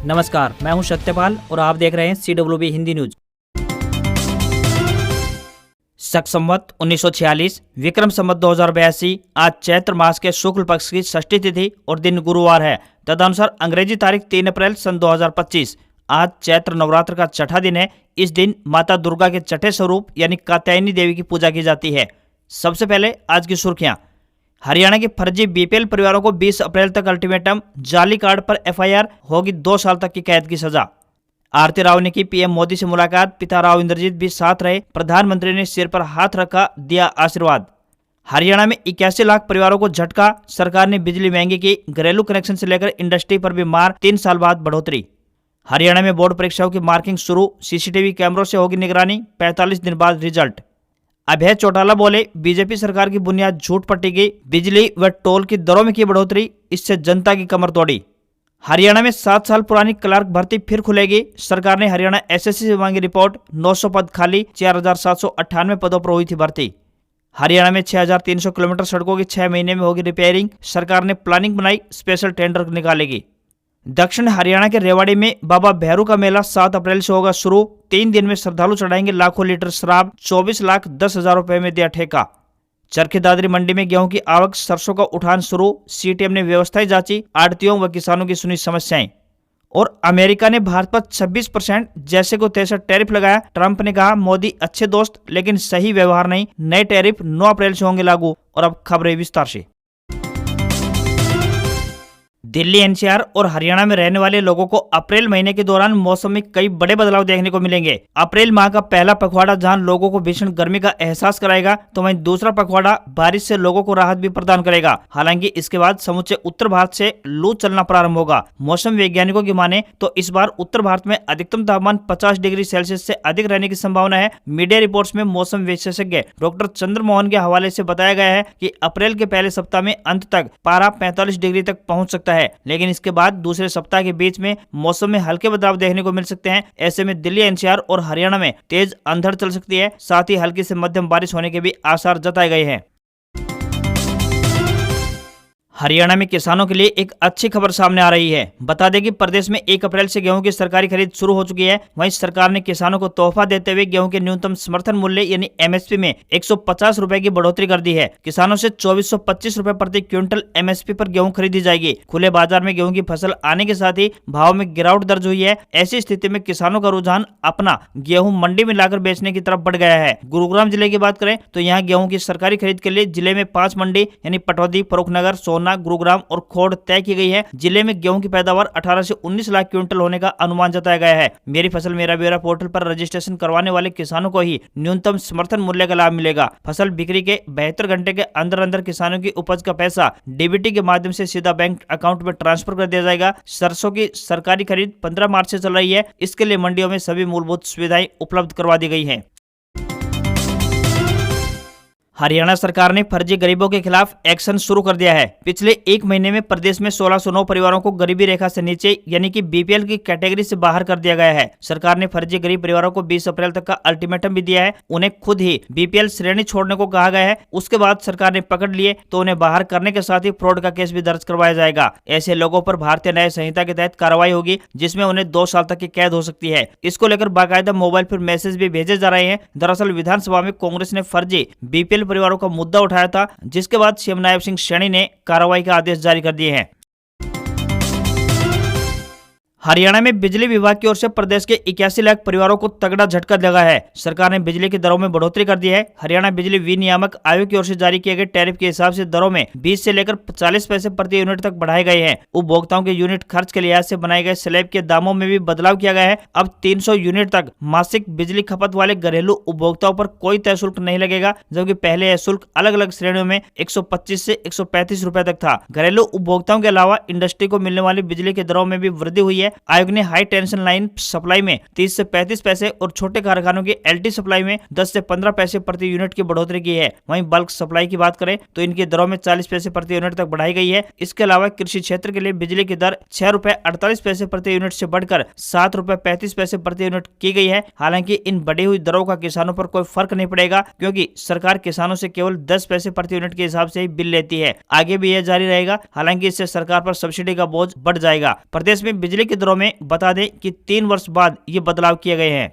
नमस्कार, मैं हूं सत्यपाल और आप देख रहे हैं CWB हिंदी न्यूज। शक संवत 1946, विक्रम संवत 2082, आज चैत्र मास के शुक्ल पक्ष की षष्ठी तिथि और दिन गुरुवार है। तदनुसार अंग्रेजी तारीख 3 अप्रैल सन 2025, आज चैत्र नवरात्र का छठा दिन है। इस दिन माता दुर्गा के छठे स्वरूप यानी कात्यायनी देवी की पूजा की जाती है। सबसे पहले आज की सुर्खियां। हरियाणा के फर्जी BPL परिवारों को 20 अप्रैल तक अल्टीमेटम, जाली कार्ड पर FIR, होगी 2 साल तक की कैद की सजा। आरती राव ने की PM मोदी से मुलाकात, पिता राव इंद्रजीत भी साथ रहे, प्रधानमंत्री ने सिर पर हाथ रखा, दिया आशीर्वाद। हरियाणा में 81 लाख परिवारों को झटका, सरकार ने बिजली महंगी की, घरेलू कनेक्शन से लेकर इंडस्ट्री पर भी मार, 3 साल बाद बढ़ोतरी। हरियाणा में बोर्ड परीक्षाओं की मार्किंग शुरू, CCTV कैमरों से होगी निगरानी, 45 दिन बाद रिजल्ट। अभय चौटाला बोले, बीजेपी सरकार की बुनियाद झूठ पट्टी की, बिजली व टोल की दरों में की बढ़ोतरी, इससे जनता की कमर तोड़ी। हरियाणा में 7 साल पुरानी क्लर्क भर्ती फिर खुलेगी, सरकार ने हरियाणा SSC से मांगी रिपोर्ट, 900 पद खाली, 4798 पदों पर हुई थी भर्ती। हरियाणा में 6300 किलोमीटर सड़कों की 6 महीने में होगी रिपेयरिंग, सरकार ने प्लानिंग बनाई, स्पेशल टेंडर निकालेगी। दक्षिण हरियाणा के रेवाड़ी में बाबा भैरू का मेला 7 अप्रैल से होगा शुरू, 3 दिन में श्रद्धालु चढ़ाएंगे लाखों लीटर शराब, 24,10,000 रुपए में दिया ठेका। चरखी दादरी मंडी में गेहूं की आवक, सरसों का उठान शुरू, CTM ने व्यवस्थाएं जांची, आड़तियों व किसानों की सुनी समस्याएं। और अमेरिका ने भारत पर 26% जैसे को तैसा टैरिफ लगाया, ट्रंप ने कहा मोदी अच्छे दोस्त लेकिन सही व्यवहार नहीं, नए टैरिफ 9 अप्रैल से होंगे लागू। और अब खबरें विस्तार से। दिल्ली, NCR और हरियाणा में रहने वाले लोगों को अप्रैल महीने के दौरान मौसम में कई बड़े बदलाव देखने को मिलेंगे। अप्रैल माह का पहला पखवाड़ा जहां लोगों को भीषण गर्मी का एहसास कराएगा, तो वहीं दूसरा पखवाड़ा बारिश से लोगों को राहत भी प्रदान करेगा। हालांकि इसके बाद समूचे उत्तर भारत से लू चलना प्रारंभ होगा। मौसम वैज्ञानिकों की माने तो इस बार उत्तर भारत में अधिकतम तापमान 50 डिग्री सेल्सियस से अधिक रहने की संभावना है। मीडिया रिपोर्ट्स में मौसम विशेषज्ञ डॉक्टर चंद्रमोहन के हवाले से बताया गया है कि अप्रैल के पहले सप्ताह में अंत तक पारा 45 डिग्री तक पहुंच सकता है, लेकिन इसके बाद दूसरे सप्ताह के बीच में मौसम में हल्के बदलाव देखने को मिल सकते हैं। ऐसे में दिल्ली, NCR और हरियाणा में तेज अंधड़ चल सकती है, साथ ही हल्की से मध्यम बारिश होने के भी आसार जताए गए हैं। हरियाणा में किसानों के लिए एक अच्छी खबर सामने आ रही है। बता दें कि प्रदेश में 1 अप्रैल से गेहूं की सरकारी खरीद शुरू हो चुकी है। वहीं सरकार ने किसानों को तोहफा देते हुए गेहूं के न्यूनतम समर्थन मूल्य यानी MSP में 150 रुपए की बढ़ोतरी कर दी है। किसानों से 2425 रुपए प्रति क्विंटल MSP पर गेहूं खरीदी जाएगी। खुले बाजार में गेहूं की फसल आने के साथ ही भाव में गिरावट दर्ज हुई है। ऐसी स्थिति में किसानों का रुझान अपना गेहूं मंडी में लाकर बेचने की तरफ बढ़ गया है। गुरुग्राम जिले की बात करें तो यहाँ गेहूं की सरकारी खरीद के लिए जिले में 5 मंडी यानी पटौदी, फरुखनगर, सोना, गुरुग्राम और खोड़ तय की गई है। जिले में गेहूं की पैदावार 18 से 19 लाख क्विंटल होने का अनुमान जताया गया है। मेरी फसल मेरा ब्यौरा पोर्टल पर रजिस्ट्रेशन करवाने वाले किसानों को ही न्यूनतम समर्थन मूल्य का लाभ मिलेगा। फसल बिक्री के 72 घंटे के अंदर अंदर किसानों की उपज का पैसा DBT के माध्यम से सीधा बैंक अकाउंट में ट्रांसफर कर दिया जाएगा। सरसों की सरकारी खरीद 15 मार्च से चल रही है। इसके लिए मंडियों में सभी मूलभूत सुविधाएं उपलब्ध करवा दी गई है। हरियाणा सरकार ने फर्जी गरीबों के खिलाफ एक्शन शुरू कर दिया है। पिछले 1 महीने में प्रदेश में 1609 परिवारों को गरीबी रेखा से नीचे यानी कि BPL की कैटेगरी से बाहर कर दिया गया है। सरकार ने फर्जी गरीब परिवारों को 20 अप्रैल तक का अल्टीमेटम भी दिया है। उन्हें खुद ही BPL श्रेणी छोड़ने को कहा गया है। उसके बाद सरकार ने पकड़ लिए तो उन्हें बाहर करने के साथ ही फ्रॉड का केस भी दर्ज करवाया जाएगा। ऐसे लोगों पर भारतीय न्याय संहिता के तहत कार्रवाई होगी, जिसमें उन्हें 2 साल तक की कैद हो सकती है। इसको लेकर बाकायदा मोबाइल पर मैसेज भी भेजे जा रहे हैं। दरअसल विधानसभा में कांग्रेस ने फर्जी BPL परिवारों का मुद्दा उठाया था, जिसके बाद CM नायब सिंह सैनी ने कार्रवाई के आदेश जारी कर दिए हैं। हरियाणा में बिजली विभाग की ओर से प्रदेश के 81 लाख परिवारों को तगड़ा झटका लगा है। सरकार ने बिजली की दरों में बढ़ोतरी कर दी है। हरियाणा बिजली विनियामक आयोग की ओर से जारी किए गए टैरिफ के हिसाब से दरों में 20 से लेकर 40 पैसे प्रति यूनिट तक बढ़ाए गए हैं। उपभोक्ताओं के यूनिट खर्च के लिहाज से बनाए गए स्लैब के दामों में भी बदलाव किया गया है। अब 300 यूनिट तक मासिक बिजली खपत वाले घरेलू उपभोक्ताओं पर कोई तय शुल्क नहीं लगेगा, जबकि पहले यह शुल्क अलग अलग श्रेणियों में 125 से 135 रुपए तक था। घरेलू उपभोक्ताओं के अलावा इंडस्ट्री को मिलने वाली बिजली की दरों में भी वृद्धि हुई है। आयोग ने हाई टेंशन लाइन सप्लाई में 30 से 35 पैसे और छोटे कारखानों की LT सप्लाई में 10 से 15 पैसे प्रति यूनिट की बढ़ोतरी की है। वहीं बल्क सप्लाई की बात करें तो इनकी दरों में 40 पैसे प्रति यूनिट तक बढ़ाई गई है। इसके अलावा कृषि क्षेत्र के लिए बिजली की दर 6 रुपए 48 पैसे प्रति यूनिट से बढ़कर 7 रुपए 35 पैसे प्रति यूनिट की गई है। हालांकि इन बढ़ी हुई दरों का किसानों पर कोई फर्क नहीं पड़ेगा, क्योंकि सरकार किसानों से केवल 10 पैसे प्रति यूनिट के हिसाब से ही बिल लेती है। आगे भी यह जारी रहेगा। हालांकि इससे सरकार पर सब्सिडी का बोझ बढ़ जाएगा। प्रदेश में बिजली की दरों में बता दें कि 3 वर्ष बाद ये बदलाव किए गए हैं।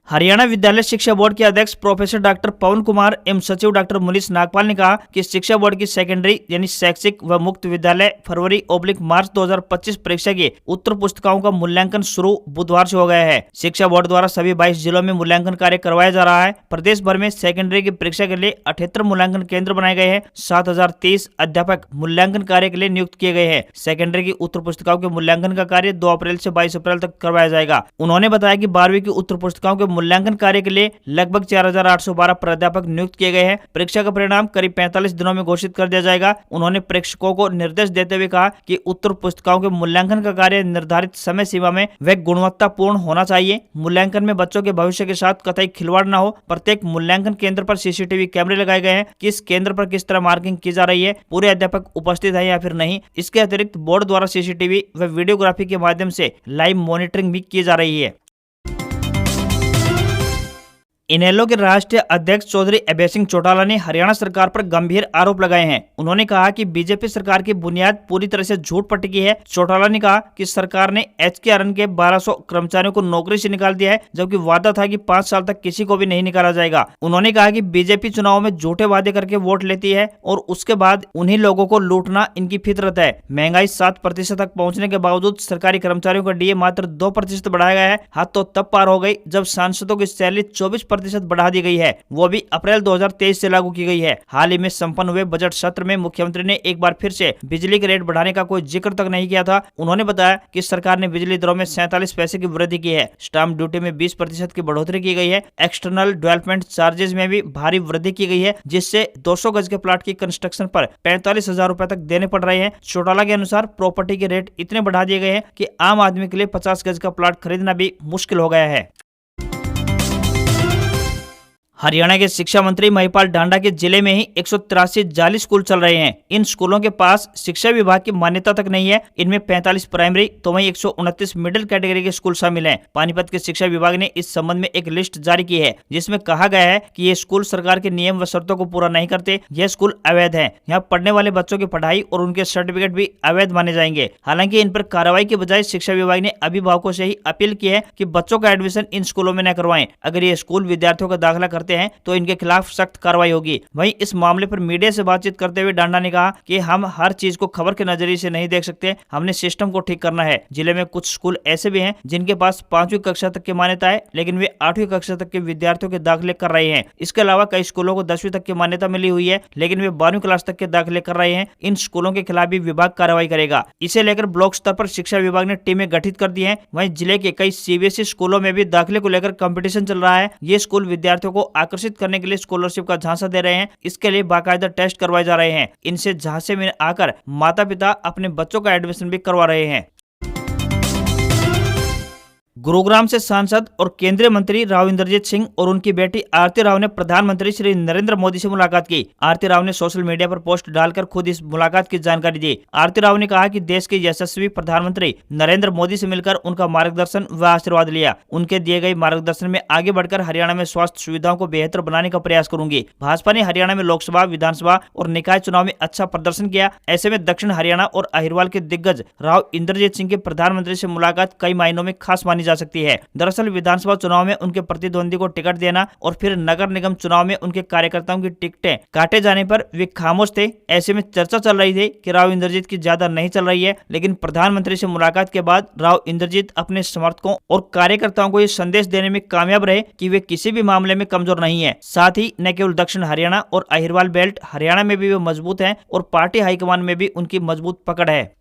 हरियाणा विद्यालय शिक्षा बोर्ड के अध्यक्ष प्रोफेसर डॉक्टर पवन कुमार एवं सचिव डॉक्टर मुनीष नागपाल ने कहा कि शिक्षा बोर्ड की सेकेंडरी यानी शैक्षिक व मुक्त विद्यालय फरवरी/मार्च 2025 परीक्षा की उत्तर पुस्तिकाओं का मूल्यांकन शुरू बुधवार से हो गया है। शिक्षा बोर्ड द्वारा सभी 22 जिलों में मूल्यांकन कार्य करवाया जा रहा है। प्रदेश भर में सेकेंडरी की परीक्षा के लिए 78 मूल्यांकन केंद्र बनाए गए हैं। 7030 अध्यापक मूल्यांकन कार्य के लिए नियुक्त किए गए हैं। सेकेंडरी की उत्तर पुस्तिकाओं के मूल्यांकन का कार्य 2 अप्रैल से 22 अप्रैल तक करवाया जाएगा। उन्होंने बताया कि 12वीं की उत्तर पुस्तिकाओं के मूल्यांकन कार्य के लिए लगभग 4812 प्राध्यापक नियुक्त किए गए हैं। परीक्षा का परिणाम करीब 45 दिनों में घोषित कर दिया जाएगा। उन्होंने प्रेक्षकों को निर्देश देते हुए कहा कि उत्तर पुस्तिकाओं के मूल्यांकन का कार्य निर्धारित समय सीमा में व गुणवत्तापूर्ण होना चाहिए। मूल्यांकन में बच्चों के भविष्य के साथ कतई खिलवाड़ न हो। प्रत्येक मूल्यांकन केंद्र पर सीसीटीवी कैमरे लगाए गए हैं। किस केंद्र पर किस तरह मार्किंग की जा रही है, पूरे अध्यापक उपस्थित है या फिर नहीं। इसके अतिरिक्त बोर्ड द्वारा सीसीटीवी व वीडियोग्राफी के माध्यम से लाइव मॉनिटरिंग भी की जा रही है। इनेलो के राष्ट्रीय अध्यक्ष चौधरी अभय सिंह चौटाला ने हरियाणा सरकार पर गंभीर आरोप लगाए हैं। उन्होंने कहा कि बीजेपी सरकार की बुनियाद पूरी तरह से झूठ पर टिकी है। चौटाला ने कहा कि सरकार ने HKRN के 1200 कर्मचारियों को नौकरी से निकाल दिया है, जबकि वादा था कि 5 साल तक किसी को भी नहीं निकाला जाएगा। उन्होंने कहा कि बीजेपी चुनाव में झूठे वादे करके वोट लेती है और उसके बाद उन्हीं लोगों को लूटना इनकी फितरत है। महंगाई 7% तक पहुंचने के बावजूद सरकारी कर्मचारियों का DA मात्र 2% बढ़ाया गया है। हाथ तो तब पार हो गई जब सांसदों की सैलरी 24% बढ़ा दी गई है, वो भी अप्रैल 2023 से लागू की गई है। हाल ही में संपन्न हुए बजट सत्र में मुख्यमंत्री ने एक बार फिर से बिजली के रेट बढ़ाने का कोई जिक्र तक नहीं किया था। उन्होंने बताया कि सरकार ने बिजली दरों में 47 पैसे की वृद्धि की है। स्टाम्प ड्यूटी में 20% की बढ़ोतरी की गई है। एक्सटर्नल डेवलपमेंट चार्जेस में भी भारी वृद्धि की गई है, जिससे 200 गज के प्लाट की कंस्ट्रक्शन पर 45,000 रुपए तक देने पड़ रहे हैं। चौटाला के अनुसार प्रॉपर्टी के रेट इतने बढ़ा दिए गए हैं कि आम आदमी के लिए 50 गज का प्लाट खरीदना भी मुश्किल हो गया है। हरियाणा के शिक्षा मंत्री महिपाल ढांडा के जिले में ही 183 जाली स्कूल चल रहे हैं। इन स्कूलों के पास शिक्षा विभाग की मान्यता तक नहीं है। इनमें 45 प्राइमरी तो वहीं 129 मिडिल कैटेगरी के स्कूल शामिल हैं। पानीपत के शिक्षा विभाग ने इस संबंध में एक लिस्ट जारी की है, जिसमें कहा गया है कि ये स्कूल सरकार के नियम व शर्तों को पूरा नहीं करते। ये स्कूल अवैध है। यहाँ पढ़ने वाले बच्चों की पढ़ाई और उनके सर्टिफिकेट भी अवैध माने जाएंगे। हालांकि इन पर कार्रवाई के बजाय शिक्षा विभाग ने अभिभावकों से ही अपील की है कि बच्चों का एडमिशन इन स्कूलों में न करवाएं। अगर ये स्कूल विद्यार्थियों का दाखिला करते हैं तो इनके खिलाफ सख्त कार्रवाई होगी। वहीं इस मामले पर मीडिया से बातचीत करते हुए डांडा ने कहा कि हम हर चीज को खबर के नजरिए से नहीं देख सकते, हमने सिस्टम को ठीक करना है। जिले में कुछ स्कूल ऐसे भी हैं जिनके पास 5वीं कक्षा तक की मान्यता है, लेकिन वे 8वीं कक्षा तक के विद्यार्थियों के दाखिले कर रहे हैं। इसके अलावा कई स्कूलों को 10वीं तक की मान्यता मिली हुई है, लेकिन वे 12वीं क्लास तक के दाखिले कर रहे हैं। इन स्कूलों के खिलाफ भी विभाग कार्रवाई करेगा। इसे लेकर ब्लॉक स्तर पर शिक्षा विभाग ने टीमें गठित कर दी है। वहीं जिले के कई CBSE स्कूलों में भी दाखिले को लेकर कंपटीशन चल रहा है। ये स्कूल विद्यार्थियों को आकर्षित करने के लिए स्कॉलरशिप का झांसा दे रहे हैं। इसके लिए बाकायदा टेस्ट करवाए जा रहे हैं। इनसे झांसे में आकर माता पिता अपने बच्चों का एडमिशन भी करवा रहे हैं। गुरुग्राम से सांसद और केंद्रीय मंत्री राव इंद्रजीत सिंह और उनकी बेटी आरती राव ने प्रधानमंत्री श्री नरेंद्र मोदी से मुलाकात की। आरती राव ने सोशल मीडिया पर पोस्ट डालकर खुद इस मुलाकात की जानकारी दी। आरती राव ने कहा कि देश के यशस्वी प्रधानमंत्री नरेंद्र मोदी से मिलकर उनका मार्गदर्शन व आशीर्वाद लिया। उनके दिए गए मार्गदर्शन में आगे बढ़कर हरियाणा में स्वास्थ्य सुविधाओं को बेहतर बनाने का प्रयास करूंगी। भाजपा ने हरियाणा में लोकसभा, विधानसभा और निकाय चुनाव में अच्छा प्रदर्शन किया। ऐसे में दक्षिण हरियाणा और अहिरवाल के दिग्गज राव इंद्रजीत सिंह की प्रधानमंत्री से मुलाकात कई मायनों में खास मानी जा सकती है। दरअसल विधानसभा चुनाव में उनके प्रतिद्वंदी को टिकट देना और फिर नगर निगम चुनाव में उनके कार्यकर्ताओं की टिकटें काटे जाने पर वे खामोश थे। ऐसे में चर्चा चल रही थी कि राव इंद्रजीत की ज्यादा नहीं चल रही है, लेकिन प्रधानमंत्री से मुलाकात के बाद राव इंद्रजीत अपने समर्थकों और कार्यकर्ताओं को ये संदेश देने में कामयाब रहे कि वे किसी भी मामले में कमजोर नहीं है। साथ ही न केवल दक्षिण हरियाणा और अहिरवाल बेल्ट हरियाणा में भी वे मजबूत हैं और पार्टी हाईकमान में भी उनकी मजबूत पकड़ है।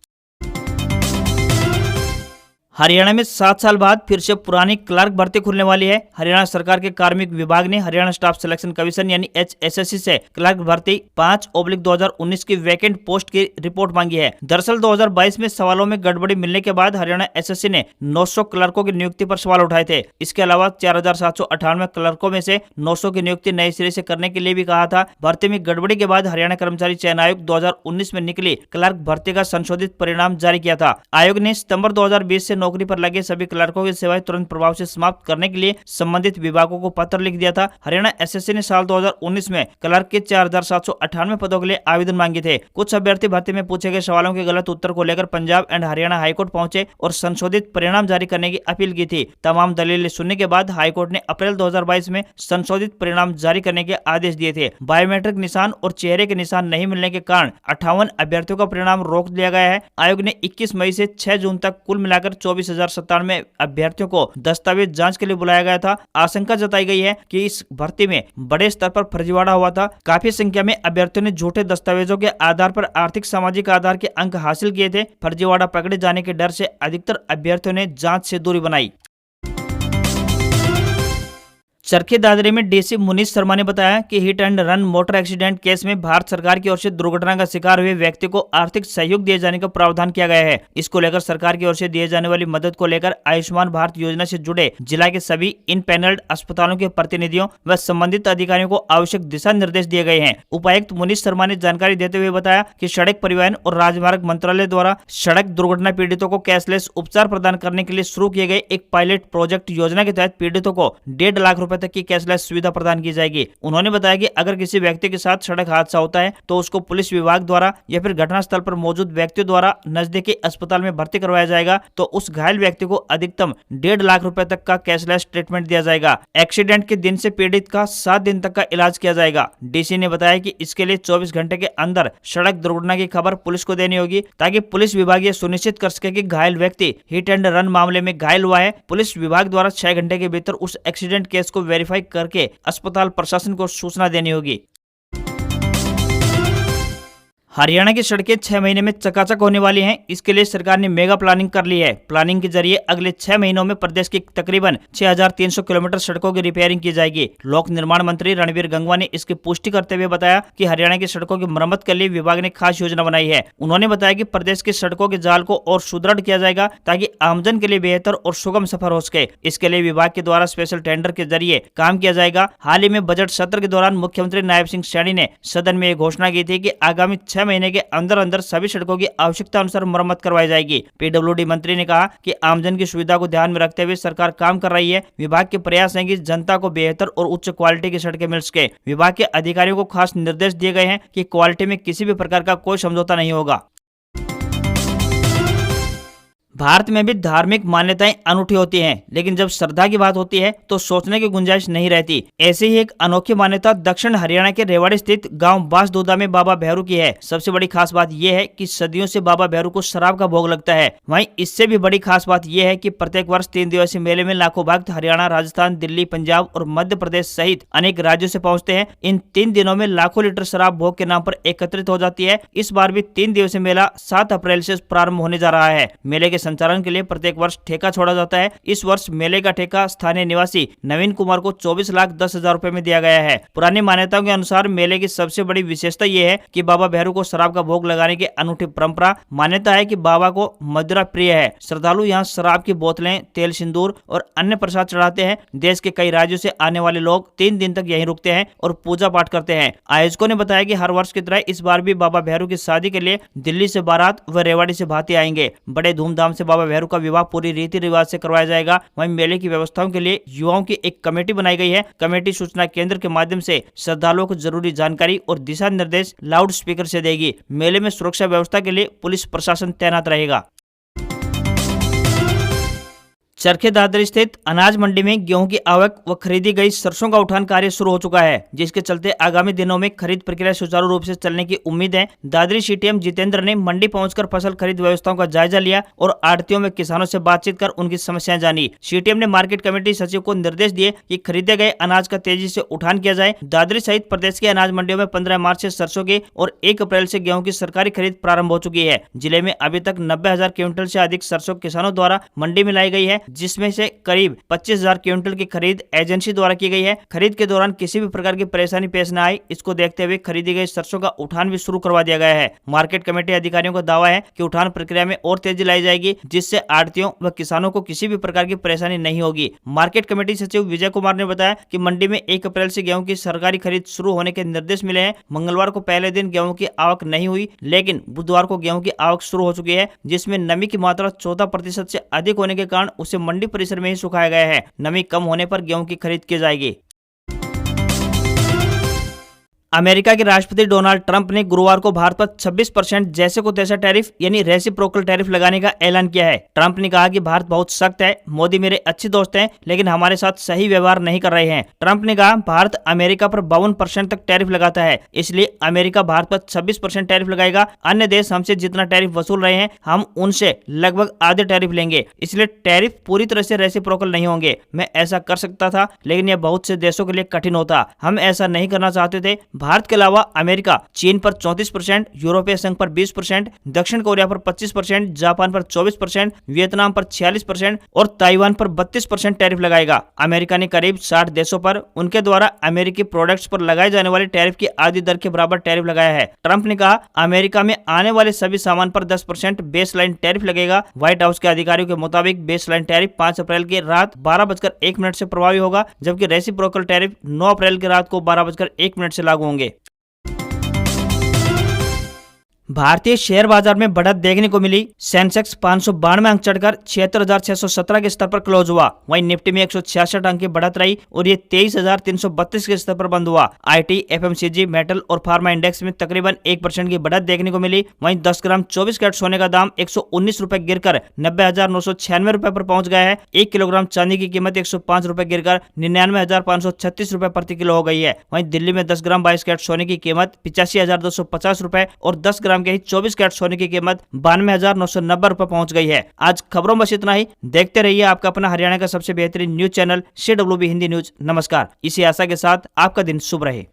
हरियाणा में 7 साल बाद फिर से पुरानी क्लर्क भर्ती खुलने वाली है। हरियाणा सरकार के कार्मिक विभाग ने हरियाणा स्टाफ सिलेक्शन कमीशन यानी HSSC से क्लर्क भर्ती 5/2019 की वैकेंट पोस्ट की रिपोर्ट मांगी है। दरअसल 2022 में सवालों में गड़बड़ी मिलने के बाद हरियाणा SSC ने 900 क्लर्कों की नियुक्ति पर सवाल उठाए थे। इसके अलावा 4798 क्लर्कों में से 900 की नियुक्ति नए सिरे से करने के लिए भी कहा था। भर्ती में गड़बड़ी के बाद हरियाणा कर्मचारी चयन आयोग 2019 में निकली क्लर्क भर्ती का संशोधित परिणाम जारी किया था। आयोग ने सितंबर 2020 से नौकरी पर लगे सभी क्लर्कों की सेवाएं तुरंत प्रभाव से समाप्त करने के लिए संबंधित विभागों को पत्र लिख दिया था। हरियाणा एसएससी ने साल 2019 में क्लर्क के 4798 पदों के लिए आवेदन मांगे थे। कुछ अभ्यर्थी भर्ती में पूछे गए सवालों के गलत उत्तर को लेकर पंजाब एंड हरियाणा हाईकोर्ट पहुंचे और संशोधित परिणाम जारी करने की अपील की थी। तमाम दलीलें सुनने के बाद हाईकोर्ट ने अप्रैल 2022 में संशोधित परिणाम जारी करने के आदेश दिए थे। बायोमेट्रिक निशान और चेहरे के निशान नहीं मिलने के कारण 58 अभ्यर्थियों का परिणाम रोक दिया गया है। आयोग ने 21 मई से 6 जून तक कुल मिलाकर 24,097 अभ्यर्थियों को दस्तावेज जांच के लिए बुलाया गया था। आशंका जताई गई है कि इस भर्ती में बड़े स्तर पर फर्जीवाड़ा हुआ था। काफी संख्या में अभ्यर्थियों ने झूठे दस्तावेजों के आधार पर आर्थिक सामाजिक आधार के अंक हासिल किए थे। फर्जीवाड़ा पकड़े जाने के डर से अधिकतर अभ्यर्थियों ने जांच से दूरी बनाई। चरखी दादरी में डीसी मुनीष शर्मा ने बताया कि hit and run motor accident case में भारत सरकार की ओर से दुर्घटना का शिकार हुए व्यक्ति को आर्थिक सहयोग दिए जाने का प्रावधान किया गया है। इसको लेकर सरकार की ओर से दिए जाने वाली मदद को लेकर आयुष्मान भारत योजना से जुड़े जिला के सभी इन पैनल्ड अस्पतालों के प्रतिनिधियों व संबंधित अधिकारियों को आवश्यक दिशा निर्देश दिए गए हैं। उपायुक्त मुनीष शर्मा ने जानकारी देते हुए बताया कि सड़क परिवहन और राजमार्ग मंत्रालय द्वारा सड़क दुर्घटना पीड़ितों को कैशलेस उपचार प्रदान करने के लिए शुरू किए गए एक पायलट प्रोजेक्ट योजना के तहत पीड़ितों को 1.5 लाख रुपए तक की कैशलेस सुविधा प्रदान की जाएगी। उन्होंने बताया कि अगर किसी व्यक्ति के साथ सड़क हादसा होता है तो उसको पुलिस विभाग द्वारा या फिर घटनास्थल पर मौजूद व्यक्तियों द्वारा नजदीकी अस्पताल में भर्ती करवाया जाएगा तो उस घायल व्यक्ति को अधिकतम 1.5 लाख रुपए तक का कैशलेस ट्रीटमेंट दिया जाएगा। एक्सीडेंट के दिन से पीड़ित का 7 दिन तक का इलाज किया जाएगा। डीसी ने बताया कि इसके लिए 24 घंटे के अंदर सड़क दुर्घटना की खबर पुलिस को देनी होगी ताकि पुलिस विभाग ये सुनिश्चित कर सके कि घायल व्यक्ति हिट एंड रन मामले में घायल हुआ है। पुलिस विभाग द्वारा 6 घंटे के भीतर उस एक्सीडेंट केस को वेरीफाई करके अस्पताल प्रशासन को सूचना देनी होगी। हरियाणा की सड़कें 6 महीने में चकाचक होने वाली हैं। इसके लिए सरकार ने मेगा प्लानिंग कर ली है। प्लानिंग के जरिए अगले 6 महीनों में प्रदेश की तकरीबन 6,300 किलोमीटर सड़कों की रिपेयरिंग की जाएगी। लोक निर्माण मंत्री रणवीर गंगवा ने इसकी पुष्टि करते हुए बताया कि हरियाणा की सड़कों की मरम्मत के लिए विभाग ने खास योजना बनाई है। उन्होंने बताया कि प्रदेश की सड़कों के जाल को और सुदृढ़ किया जाएगा ताकि आमजन के लिए बेहतर और सुगम सफर हो सके। इसके लिए विभाग के द्वारा स्पेशल टेंडर के जरिए काम किया जाएगा। हाल ही में बजट सत्र के दौरान मुख्यमंत्री नायब सिंह सैनी ने सदन में घोषणा की थी कि आगामी 6 महीने के अंदर सभी सड़कों की आवश्यकता अनुसार मरम्मत करवाई जाएगी। पीडब्ल्यूडी मंत्री ने कहा कि आमजन की सुविधा को ध्यान में रखते हुए सरकार काम कर रही है। विभाग के प्रयास है कि जनता को बेहतर और उच्च क्वालिटी की सड़कें मिल सके। विभाग के अधिकारियों को खास निर्देश दिए गए हैं कि क्वालिटी में किसी भी प्रकार का कोई समझौता नहीं होगा। भारत में भी धार्मिक मान्यताएं अनूठी होती हैं, लेकिन जब श्रद्धा की बात होती है तो सोचने की गुंजाइश नहीं रहती। ऐसी ही एक अनोखी मान्यता दक्षिण हरियाणा के रेवाड़ी स्थित गांव बांसदूधा में बाबा भैरू की है। सबसे बड़ी खास बात यह है कि सदियों से बाबा भैरू को शराब का भोग लगता है। वहीं इससे भी बड़ी खास बात यह है कि प्रत्येक वर्ष 3 दिवसीय मेले में लाखों भक्त हरियाणा, राजस्थान, दिल्ली, पंजाब और मध्य प्रदेश सहित अनेक राज्यों से पहुँचते हैं। इन 3 दिनों में लाखों लीटर शराब भोग के नाम पर एकत्रित हो जाती है। इस बार भी 3 दिवसीय मेला 7 अप्रैल से प्रारंभ होने जा रहा है। मेले के संचालन के लिए प्रत्येक वर्ष ठेका छोड़ा जाता है। इस वर्ष मेले का ठेका स्थानीय निवासी नवीन कुमार को 24,10,000 रुपए में दिया गया है। पुरानी मान्यताओं के अनुसार मेले की सबसे बड़ी विशेषता यह है कि बाबा भैरू को शराब का भोग लगाने की अनूठी परंपरा। मान्यता है कि बाबा को मदिरा प्रिय है। श्रद्धालु यहाँ शराब की बोतलें, तेल, सिंदूर और अन्य प्रसाद चढ़ाते हैं। देश के कई राज्यों से आने वाले लोग 3 दिन तक यहीं रुकते हैं और पूजा पाठ करते हैं। आयोजकों ने बताया कि हर वर्ष की तरह इस बार भी बाबा भैरू की शादी के लिए दिल्ली से बारात व रेवाड़ी से भाती आएंगे। बड़े धूमधाम से बाबा भैरू का विवाह पूरी रीति रिवाज से करवाया जाएगा। वहीं मेले की व्यवस्थाओं के लिए युवाओं की एक कमेटी बनाई गई है। कमेटी सूचना केंद्र के माध्यम से श्रद्धालुओं को जरूरी जानकारी और दिशा निर्देश लाउड स्पीकर से देगी। मेले में सुरक्षा व्यवस्था के लिए पुलिस प्रशासन तैनात रहेगा। चरखे दादरी स्थित अनाज मंडी में गेहूं की आवक व खरीदी गई सरसों का उठान कार्य शुरू हो चुका है, जिसके चलते आगामी दिनों में खरीद प्रक्रिया सुचारू रूप से चलने की उम्मीद है। दादरी सीटीएम जितेंद्र ने मंडी पहुंचकर फसल खरीद व्यवस्थाओं का जायजा लिया और आढ़तियों में किसानों से बातचीत कर उनकी समस्याएं जानी। सीटीएम ने मार्केट कमेटी सचिव को निर्देश दिए कि खरीदे गए अनाज का तेजी से उठान किया जाए। दादरी सहित प्रदेश के अनाज मंडियों में 15 मार्च से सरसों की और 1 अप्रैल से गेहूं की सरकारी खरीद प्रारंभ हो चुकी है। जिले में अभी तक 90,000 क्विंटल से अधिक सरसों किसानों द्वारा मंडी में लाई गई है। जिसमें से करीब 25,000 क्विंटल की खरीद एजेंसी द्वारा की गई है। खरीद के दौरान किसी भी प्रकार की परेशानी पेश न आई, इसको देखते हुए खरीदी गई सरसों का उठान भी शुरू करवा दिया गया है। मार्केट कमेटी अधिकारियों का दावा है कि उठान प्रक्रिया में और तेजी लाई जाएगी, जिससे आढ़तियों व किसानों को किसी भी प्रकार की परेशानी नहीं होगी। मार्केट कमेटी सचिव विजय कुमार ने बताया कि मंडी में 1 अप्रैल से गेहूं की सरकारी खरीद शुरू होने के निर्देश मिले हैं। मंगलवार को पहले दिन गेहूं की आवक नहीं हुई, लेकिन बुधवार को गेहूं की आवक शुरू हो चुकी है, जिसमें नमी की मात्रा 14% से अधिक होने के कारण उसे मंडी परिसर में ही सुखाया गया है। नमी कम होने पर गेहूं की खरीद की जाएगी। अमेरिका के राष्ट्रपति डोनाल्ड ट्रंप ने गुरुवार को भारत पर 26% जैसे को तैसा टैरिफ यानी रेसिप्रोकल टैरिफ लगाने का ऐलान किया है। ट्रंप ने कहा कि भारत बहुत सख्त है, मोदी मेरे अच्छे दोस्त हैं, लेकिन हमारे साथ सही व्यवहार नहीं कर रहे हैं। ट्रंप ने कहा भारत अमेरिका पर 52% तक टैरिफ लगाता है, इसलिए अमेरिका भारत पर 26% टैरिफ लगाएगा। अन्य देश हमसे जितना टैरिफ वसूल रहे हैं, हम उनसे लगभग आधे टैरिफ लेंगे, इसलिए टैरिफ पूरी तरह से रेसिप्रोकल नहीं होंगे। मैं ऐसा कर सकता था, लेकिन यह बहुत से देशों के लिए कठिन होता। हम ऐसा नहीं करना चाहते थे। भारत के अलावा अमेरिका चीन पर 34%, यूरोपीय संघ पर 20%, दक्षिण कोरिया पर 25%, जापान पर 24%, वियतनाम पर 46% और ताइवान पर 32% टैरिफ लगाएगा। अमेरिका ने करीब 60 देशों पर उनके द्वारा अमेरिकी प्रोडक्ट्स पर लगाए जाने वाले टैरिफ की आधी दर के बराबर टैरिफ लगाया है। ट्रंप ने कहा अमेरिका में आने वाले सभी सामान पर 10% बेसलाइन टैरिफ लगेगा। व्हाइट हाउस के अधिकारियों के मुताबिक बेसलाइन टैरिफ 5 अप्रैल की रात 12:01 से प्रभावी होगा, जबकि रेसिप्रोकल टैरिफ 9 अप्रैल की रात को 12:01 से लागू होंगे। भारतीय शेयर बाजार में बढ़त देखने को मिली। सेंसेक्स 592 अंक चढ़कर 76,617 के स्तर पर क्लोज हुआ। वहीं निफ्टी में 166 अंक की बढ़त रही और ये 23,332 के स्तर पर बंद हुआ। आईटी, एफएमसीजी, मेटल और फार्मा इंडेक्स में तकरीबन 1% की बढ़त देखने को मिली। वहीं 10 ग्राम 24 कैरेट सोने का दाम 119 रुपए गिरकर 90,996 रुपए पर पहुंच गया है। 1 किलोग्राम चांदी की कीमत 105 रुपए गिरकर 99,536 रुपए प्रति किलो हो गई है। वहीं दिल्ली में 10 ग्राम 22 कैरेट सोने की कीमत 85,250 रुपए और 10 ग्राम के 24 कैरेट सोने की कीमत 92,990 रुपए पहुंच गई है। आज खबरों में बस इतना ही। देखते रहिए आपका अपना हरियाणा का सबसे बेहतरीन news channel CWB Hindi news. नमस्कार। इसी आशा के साथ आपका दिन शुभ रहे।